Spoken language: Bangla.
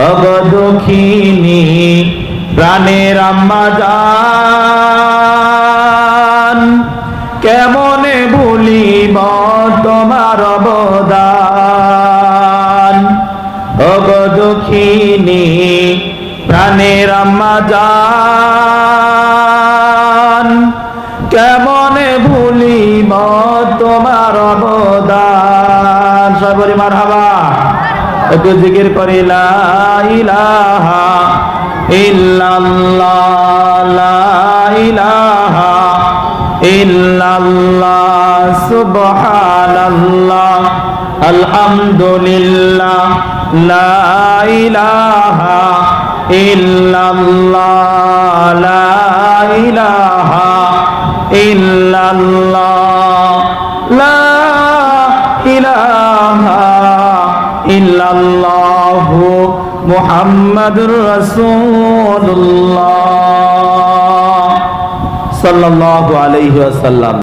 ওগো দুঃখিনী প্রাণের আম্মা জান, কেমনে ভুলিব তোমার অবদান। ওগো দুঃখিনী প্রাণের আম্মা জান, কেমনে ভুলিব তোমার অবদান। সর্বরি মারহাবা, একটু জিকির করি লা ইলাহা ইল্লাল্লাহ, লা ইলাহা ইল্লাল্লাহ, সুবহানাল্লাহ, আলহামদুলিল্লাহ, লা ইলাহা ইল্লাল্লাহ, লা ইলাহা ইল্লাল্লাহ, লা ইলাহা ইল্লাল্লাহ, মুহাম্মাদুর রাসূলুল্লাহ সাল্লাল্লাহু আলাইহি ওয়াসাল্লাম।